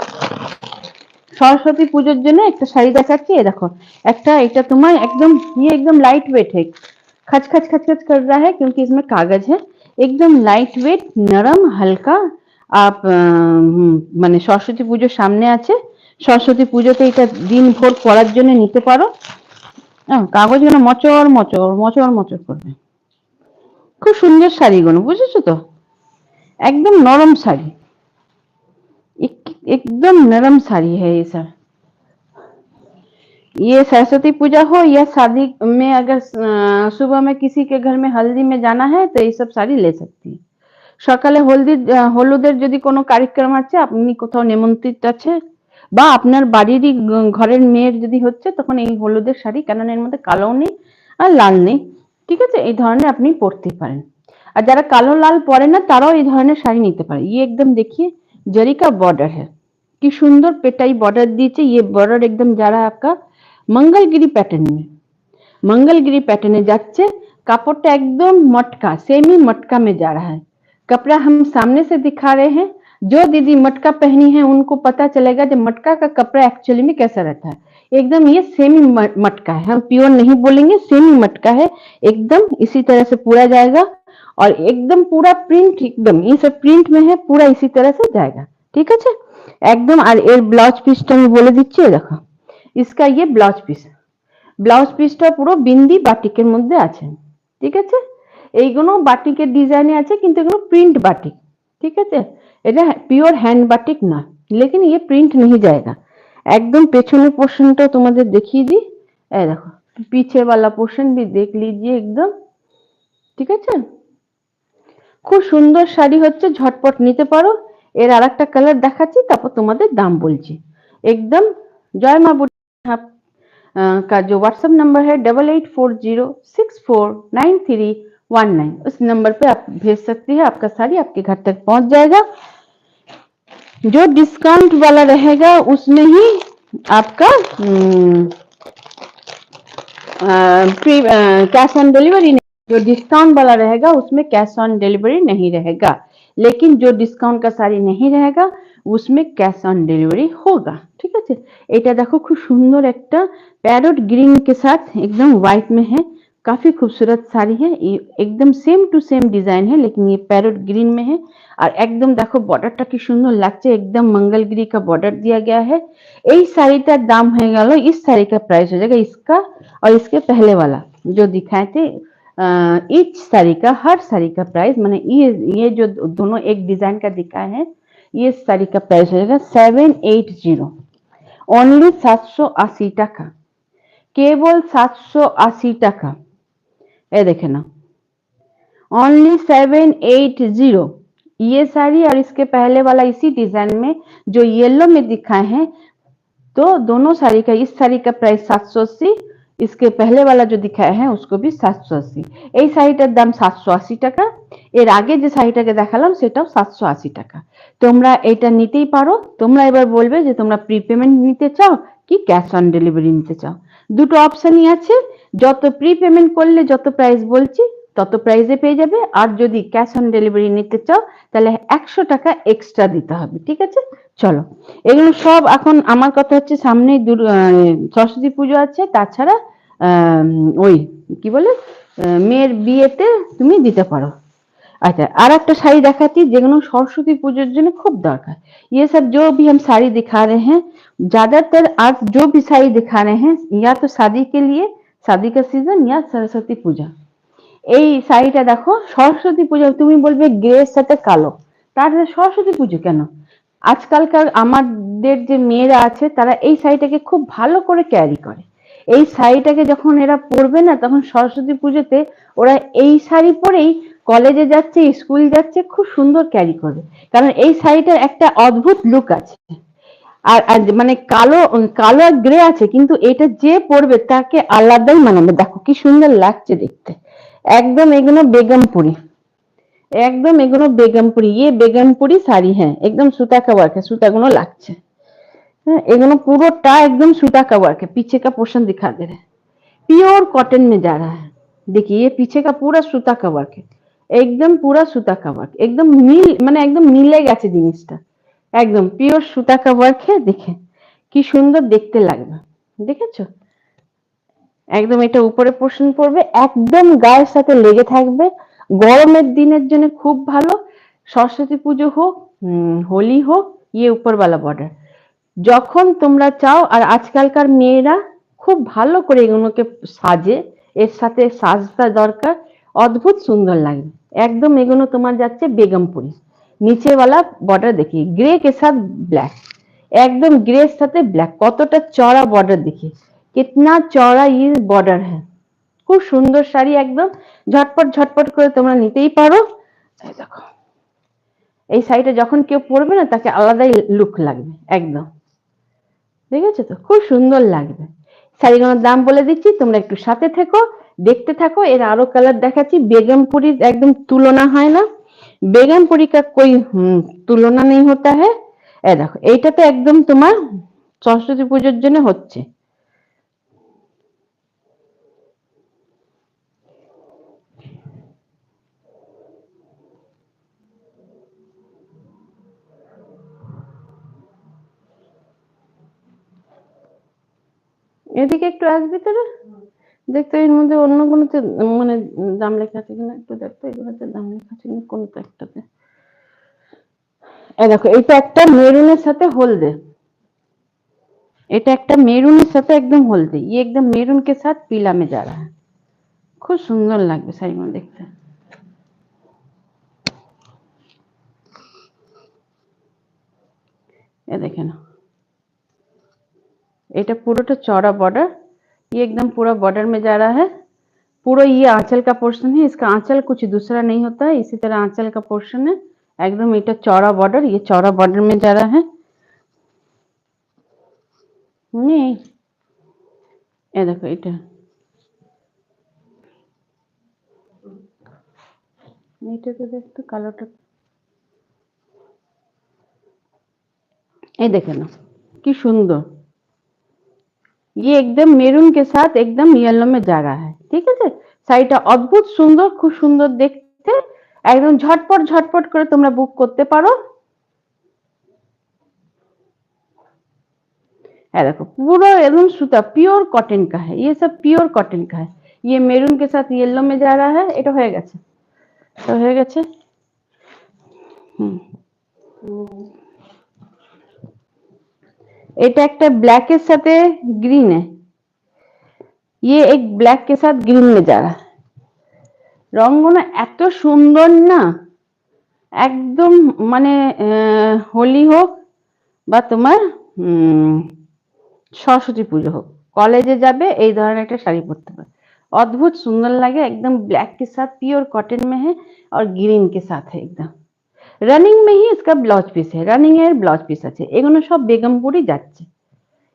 सरस्वती পুজোর জন্য একটা শাড়ি দেখাচ্ছি। এই দেখো একটা, এটা তোমার एकदम ये एकदम लाइट वेट है, खच खच खच खच कर रहा है क्योंकि इसमें कागज है। एकदम लाइट वेट नरम हल्का। आप মানে সরস্বতী পুজোর সামনে আছে, সরস্বতী পুজোতে এটা দিন ভোর পরার জন্য নিতে পারো। কাগজগুলো মচর মচর মচর মচর করবে। খুব সুন্দর শাড়িগুলো, বুঝেছো তো? एकदम नरम साड़ी, एकदम नरम साड़ी है ये सर। ये सरस्वती पूजा हो या शादी में, अगर सुबह में किसी के घर में हल्दी में जाना है तो ये सब साड़ी ले सकती है। সকালে হলুদের যদি কোনো কার্যক্রম আছে, আপনি কোথাও নিমন্ত্রিত আছে বা আপনার বাড়িরই ঘরের মেয়ের যদি হচ্ছে, তখন এই হলুদের শাড়ি, কারণ এর মধ্যে কালো নেই আর লাল নেই, ঠিক আছে, এই ধরনের আপনি পরতে পারেন। আর যারা কালো লাল পরে না তারাও এই ধরনের শাড়ি নিতে পারে। ये एकदम देखिए जरी का बॉर्डर है, কি সুন্দর পেটাই बॉर्डर দিয়েছে। ये बॉर्डर एकदम जा रहा है आपका मंगलगिरी पैटर्न में, मंगलगिरी पैटर्न में जाচ্ছে। কাপড়টা एकदम मटका, सेमी मटका में जा रहा है। कपड़ा हम सामने से दिखा रहे हैं, जो दीदी मटका पहनी है उनको पता चलेगा कि मटका का कपड़ा एक्चुअली में कैसा रहता है। एकदम ये सेमी मटका है, हम प्योर नहीं बोलेंगे, सेमी मटका है। एकदम इसी तरह से पूरा जाएगा और एकदम पूरा प्रिंट, एकदम ये सब प्रिंट में है, पूरा इसी तरह से जाएगा। ठीक है एकदम। और एर ब्लाउज पिसटा मैं बोले दीजिए, देखो इसका ये ब्लाउज पिस, ब्लाउज पिसटा পুরো বিন্দি বাটিকের মধ্যে আছে। ঠিক আছে, এইগুলো বাটিকের ডিজাইনে আছে কিন্তু এগুলো প্রিंट बाटिक। ठीक है, এটা পিওর হ্যান্ড বাটিক না, लेकिन ये प्रिंट नहीं जाएगा। एकदम পেছনের পোরশনটা তোমাদের দেখিয়ে দিই, এই দেখো पीछे वाला पोर्शन भी देख लीजिए एकदम। ঠিক আছে, খুব সুন্দর শাড়ি হচ্ছে, ঝটপট নিতে পারো। এর আরেকটা কালার দেখাচ্ছি, তারপর তোমাদের দাম বলছি। एकदम জয় মা বুটি का जो व्हाट्सएप नंबर है 8840649319, उस नंबर पे आप भेज सकती है, आपका साड़ी आपके घर तक पहुंच जाएगा। जो डिस्काउंट वाला रहेगा उसमें ही आपका कैश ऑन डिलीवरी, जो डिस्काउंट वाला रहेगा उसमें कैश ऑन डिलीवरी नहीं रहेगा, लेकिन जो डिस्काउंट का साड़ी नहीं रहेगा उसमें कैश ऑन डिलीवरी होगा। ठीक है, এটা দেখো খুব সুন্দর একটা पैरोट ग्रीन के साथ एकदम व्हाइट में है, काफी खूबसूरत साड़ी है। ये एकदम सेम टू सेम डिजाइन है, लेकिन ये पैरोट ग्रीन में है। और एकदम देखो बॉर्डरটা কি সুন্দর লাগছে, एकदम मंगलगिरी का बॉर्डर दिया गया है। এই শাড়িটার দাম হয়ে গেল, इस साड़ी का प्राइस हो जाएगा इसका और इसके पहले वाला जो दिखाए थे, इच साड़ी का, हर साड़ी का प्राइस, माने ये जो दोनों एक डिजाइन का दिखाए हैं, ये साड़ी का प्राइस हो जाएगा 780, ओनली 780 টাকা, केवल 780 টাকা। ये देखे ना, ओनली 780। ये साड़ी और इसके पहले वाला इसी डिजाइन में जो येलो में दिखाए हैं, तो दोनों साड़ी का, इस साड़ी का प्राइस 780, इसके पहले वाला जो दिखाया है उसको भी 780। এই শাড়িটার দাম 780 টাকা। এর আগে যে শাড়িটাকে দেখালাম সেটাও 780 টাকা। তোমরা এটা নিতেই পারো। তোমরা এবার বলবে যে তোমরা প্রিপেমেন্ট নিতে চাও কি ক্যাশ অন ডেলিভারি নিতে চাও। দুটো অপশনই আছে, যত প্রিপেমেন্ট করলে যত প্রাইস বলছি তত প্রাইসে পেয়ে যাবে। আর যদি ক্যাশ অন ডেলিভারি নিতে চাও তাহলে 100 টাকা এক্সট্রা দিতে হবে, ঠিক আছে? চলো, এগুলো সব এখন আমার কথা হচ্ছে সামনেই সরস্বতী পুজো আছে, তাছাড়া ওই কি বলে মেয়ের বিয়েতে তুমি দিতে পারো। अच्छा, और एक शाड़ी दिखाती যেগুলো सरस्वती पूजोर জন্য খুব দরকার। ये सब जो भी हम साड़ी दिखा रहे हैं, ज्यादातर आज जो भी साड़ी दिखा रहे हैं या तो शादी के लिए, शादी का सीजन या सरस्वती पूजा। এই শাড়িটা দেখো, সরস্বতী পূজা তুমি বলবে গ্রের সাথে কালো, তাহলে সরস্বতী পুজো কেন? আজকালকার আমাদের যে মেয়েরা আছে তারা এই শাড়িটাকে খুব ভালো করে ক্যারি করে। এই শাড়িটাকে যখন এরা পরবে না, তখন সরস্বতী পুজোতে ওরা এই শাড়ি পরেই কলেজে যাচ্ছে, স্কুল যাচ্ছে, খুব সুন্দর ক্যারি করবে। কারণ এই শাড়িটার একটা অদ্ভুত লুক আছে। আর মানে কালো কালো আর গ্রে আছে, কিন্তু এটা যে পরবে তাকে আলাদাই মানাবে। দেখো কি সুন্দর লাগছে দেখতে। একদম এগুলো বেগমপুরি, एकदम एगुनो बेगमपुरी, ये बेगमपुरी साड़ी है, एकदम सूता का वर्क है, सूता गुनो लागছে। एगुनो পুরোটা एकदम सूता का वर्क है। पीछे का पोर्शन दिखा दे रहे हैं, प्योर कॉटन में जा रहा है। देखिए ये पीछे का पूरा सूता का वर्क है, एकदम पूरा सूता का वर्क, एकदम मिल মানে একদম মিলে গেছে জিনিসটা, একদম পিওর সুতা का वर्क है। দেখে কি সুন্দর দেখতে লাগবে, দেখেছো? একদম এটা উপরে পোর্শন পড়বে, একদম গায়ের সাথে লেগে থাকবে। গরমের দিনের জন্য খুব ভালো। সরস্বতী পুজো হোক, হোলি হোক, ইয়ে উপরওয়ালা বর্ডার যখন তোমরা চাও। আর আজকালকার মেয়েরা খুব ভালো করে এগুলোকে সাজে, এর সাথে সাজটা দরকার, অদ্ভুত সুন্দর লাগবে। একদম এগুলো তোমার যাচ্ছে বেগমপুরি। নিচেওয়ালা বর্ডার দেখি গ্রে के साथ ब्लैक, एकदम ग्रे साथे ब्लैक, কতটা চড়া বর্ডার দেখি, कितना चौड़ा ये बॉर्डर है। খুব সুন্দর শাড়ি, একদম ঝটপট ঝটপট করে তোমরা নিতেই পারো। এই দেখো, এই শাড়িটা যখন কেউ পরবে না তাকে আলাদাই লুক লাগবে একদম, ঠিক আছে? তো খুব সুন্দর লাগবে। শাড়িগুলোর দাম বলে দিচ্ছি, তোমরা একটু সাথে থেকো, দেখতে থাকো। এর আরো কালার দেখাচ্ছি। বেগমপুরির একদম তুলনা হয় না, বেগমপুরি का कोई তুলনা नहीं होता है। এই দেখো, এইটা তো একদম তোমার সরস্বতী পুজোর জন্য হচ্ছে। এদিকে একটু আসবি তোরা, দেখতো এর মধ্যে অন্য কোনোতে মানে দাম লেখা আছে কিনা একটু দেখতো, এগুলোতে দাম লেখা আছে কিনা কোনটা একটাতে। এই দেখো, এটা একটা মেরুনের সাথে হলদে, এটা একটা মেরুনের সাথে একদম হলদে, ये एकदम मेरून के साथ पीला में जा रहा है। খুব সুন্দর লাগবে শাড়িগুলো দেখতে। ये देखे ना, এটা পুরোটা চড়া बॉर्डर, ये एकदम पूरा बॉर्डर में जा रहा है। पूरा ये आंचल का पोर्शन है, इसका आंचल कुछ दूसरा नहीं होता है, इसी तरह आंचल का पोर्शन है। एकदम এটা चौड़ा बॉर्डर, ये चौड़ा बॉर्डर में जा रहा है। नहीं, ये देखो এটা এটাতে দেখতো কালোটা, এই দেখে না কি সুন্দর। ये एकदम मेरून के साथ एकदम येलो में जा रहा है, ठीक है? শাড়িটা অদ্ভুত সুন্দর, খুব সুন্দর দেখতে, একদম ঝটপট ঝটপট করে তোমরা বুক করতে পারো। है देखो, पूरा एकदम सूता प्योर कॉटन का है, ये सब प्योर कॉटन का है। ये मेरून के साथ येलो में जा रहा है। এটা হয়ে গেছে, এটা হয়ে গেছে। এটা একটা ব্ল্যাক এর সাথে গ্রিন है, ये एक ब्लैक के साथ ग्रीन में जा रहा है। রংগুলো এত সুন্দর না, একদম মানে হোলি হোক বা তোমার সরস্বতী পুজো হোক, কলেজে যাবে এই ধরনের একটা শাড়ি পরতে পারে, অদ্ভুত সুন্দর লাগে। एकदम ब्लैक के साथ प्योर कॉटन में है और ग्रीन के साथ है एकदम। रनिंग में ही इसका ब्लाउज पीस है, रनिंग এর ব্লাউজ পিস আছে। এগুলো সব বেগমপুরি যাচ্ছে,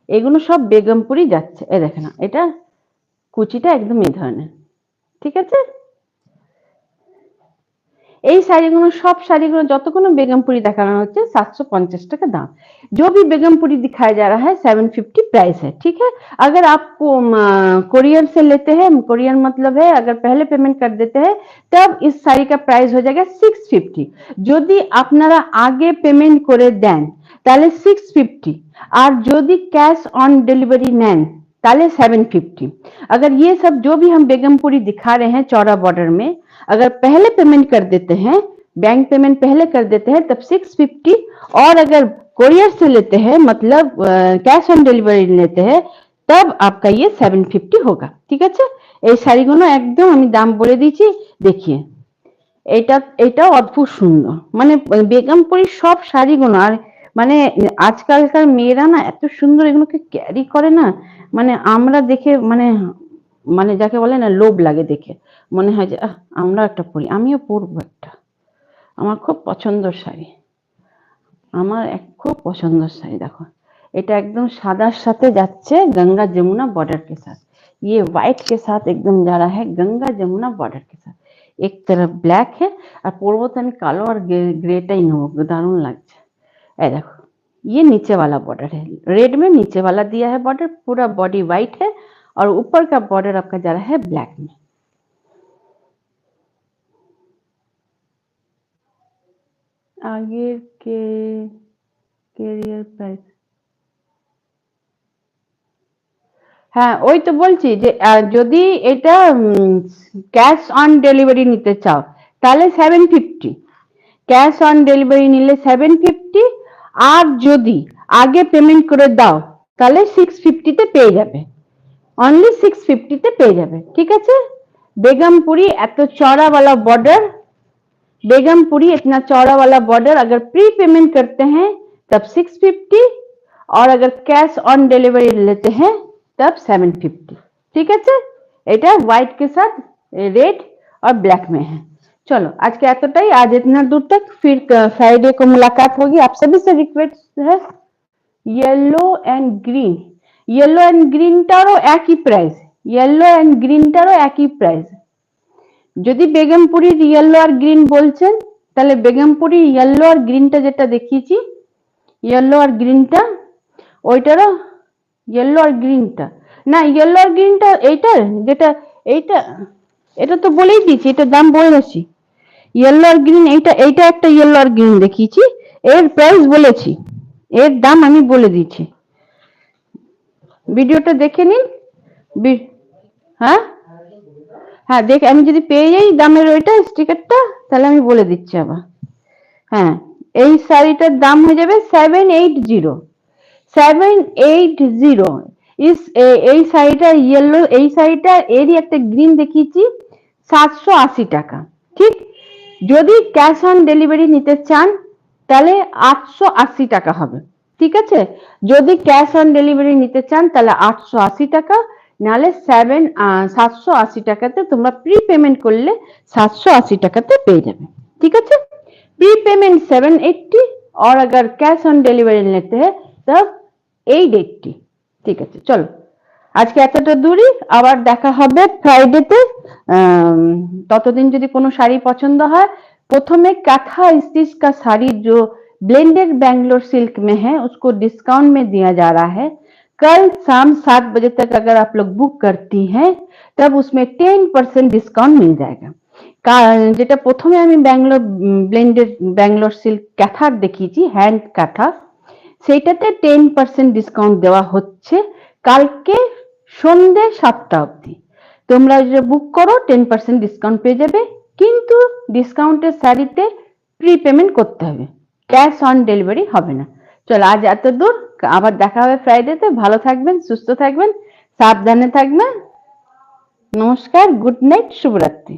এগুলো সব বেগমপুরি যাচ্ছে। এই দেখেন না, এটা কুচিটা একদম এই ধরনের, ঠিক আছে? এই শাড়ीগুলো सब শাড়ीগুলো যতগুলো बेगमपुरी দেখানো হচ্ছে 750 টাকা দাম। जो भी बेगमपुरी दिखाया जा रहा है 750 प्राइस है, ठीक है। अगर आपको कोरियर से लेते हैं, कोरियर मतलब है अगर पहले पेमेंट कर देते हैं तब इस শাড়ি का प्राइस हो जाएगा 650। যদি আপনারা আগে পেমেন্ট করে দেন তাহলে 650, और যদি कैश ऑन डिलीवरी নেন ताले 750। अगर ये सब जो भी हम बेगमपुरी दिखा रहे हैं चौड़ा बॉर्डर में, अगर पहले पेमेंट कर देते हैं, बैंक पेमेंट पहले कर देते हैं तब 650, और अगर कोरियर से लेते हैं मतलब कैश ऑन डिलीवरी लेते हैं तब आपका ये 750 होगा, ठीक है। এই শাড়িগুলো একদম আমি দাম বলে দিয়েছি, দেখিয়ে এটাও অদ্ভুত সুন্দর, মানে বেগমপুরি সব শাড়িগুলো। আর মানে আজকালকার মেয়েরা না এত সুন্দর এগুলোকে ক্যারি করে না, মানে আমরা দেখে মানে মানে যাকে বলে না লোভ লাগে দেখে, মনে হয় যে আমরা একটা পরি, আমিও পরবো একটা। আমার খুব পছন্দের শাড়ি, আমার খুব পছন্দের শাড়ি। দেখো এটা একদম সাদার সাথে যাচ্ছে गंगा जमुना बॉर्डर के साथ, ये व्हाइट के साथ एकदम जा रहा है गंगा जमुना बॉर्डर के साथ। एक तरफ ब्लैक है और পরবো তো আমি কালো আর গ্রেটাই নেবো, দারুণ লাগছে। এই দেখো ये नीचे वाला बॉर्डर है, रेड में नीचे वाला दिया है बॉर्डर, पूरा बॉडी व्हाइट है और ऊपर का बॉर्डर आपका जा रहा है ब्लैक में। आगे के कैरियर प्राइस, হ্যাঁ ওই তো বলছি যে যদি এটা ক্যাশ অন ডেলিভারি নিতে চাও তাহলে 750, ক্যাশ অন ডেলিভারি নিলে 750, আর যদি আগে পেমেন্ট করে দাও তাহলে 650 তে পেয়ে যাবে, অনলি 650 তে পেয়ে যাবে, ঠিক আছে। बेगमपुरी এত চওড়া वाला बॉर्डर, बेगमपुरी इतना चौड़ा वाला बॉर्डर अगर प्री पेमेंट करते हैं तब 650, और अगर कैश ऑन डिलीवरी लेते हैं तब 750, ठीक है। এটা व्हाइट के साथ रेड और ब्लैक में है। चलो आज के एतटाई, आज इतना दूर तक, फिर फ्राइडे को मुलाकात होगी। आप सभी से रिक्वेस्ट है yellow and green, yellow and green টারও একই প্রাইস, येलो एंड ग्रीन টারও একই প্রাইস। যদি বেগমপুরি येलो আর গ্রিন বলছেন তাহলে বেগমপুরি येलो আর গ্রিনটা যেটা দেখিয়েছি, येलो আর গ্রিনটা ওইটারও, येलो আর গ্রিনটা না, येलो আর গ্রিনটা এইটার যেটা এইটা, এটা তো বলেই দিয়েছি, এটা দাম বলেছি। येलो আর গ্রিন এইটা, এইটা একটা येलो আর গ্রিন দেখিয়েছি, এর প্রাইস বলেছি, এর দাম আমি বলে দিয়েছি, ভিডিওটা দেখে নিন। হ্যাঁ হ্যাঁ দেখ, আমি যদি পেয়ে যাই দামের ওইটা স্টিকারটা তাহলে আমি বলে দিচ্ছি আবার। হ্যাঁ এই শাড়িটার দাম হয়ে যাবে 780, 780। এই শাড়িটা ইয়েলো, এই শাড়িটা এরই একটা গ্রিন দেখিয়েছি 780 টাকা, ঠিক। যদি ক্যাশ অন ডেলিভারি নিতে চান তাহলে 880 টাকা হবে, ঠিক আছে। যদি ক্যাশ অন ডেলিভারি নিতে চান তাহলে 880 টাকা, নালে 780 টাকাতে তোমরা প্রি পেমেন্ট করলে 780 টাকাতে পেয়ে যাবে, ঠিক আছে। प्री पेमेंट 780, और अगर कैश ऑन डिलीवरी लेते हैं तब 880, ঠিক আছে। চলো আজকে এতটা দূরই, আবার দেখা হবে ফ্রাইডেতে। ততদিন যদি কোনো শাড়ি পছন্দ হয়, প্রথমে কাঁথা स्टिच का साड़ी जो ब्लेंडेड बैंगलोर सिल्क में है उसको डिस्काउंट में दिया जा रहा है। कल शाम 7 बजे तक अगर आप लोग बुक करती हैं तब उसमें 10% डिस्काउंट मिल जाएगा। যেটা প্রথমে আমি ব্যাঙ্গালোর ব্লেন্ডেড ব্যাঙ্গালোর সিল্ক কাঁথার দেখিয়েছি, হ্যান্ড কাঁথা, সেইটাতে 10% ডিসকাউন্ট দেওয়া হচ্ছে কালকে সন্ধ্যে 7টা অবধি। তোমরা যদি বুক করো 10% ডিসকাউন্ট পেয়ে যাবে, কিন্তু ডিসকাউন্টের শাড়িতে প্রি পেমেন্ট করতে হবে, ক্যাশ অন ডেলিভারি হবে না। চলো আজ এত দূর, আবার দেখা হবে ফ্রাইডেতে। ভালো থাকবেন, সুস্থ থাকবেন, সাবধানে থাকবেন। নমস্কার, গুড নাইট, শুভরাত্রি।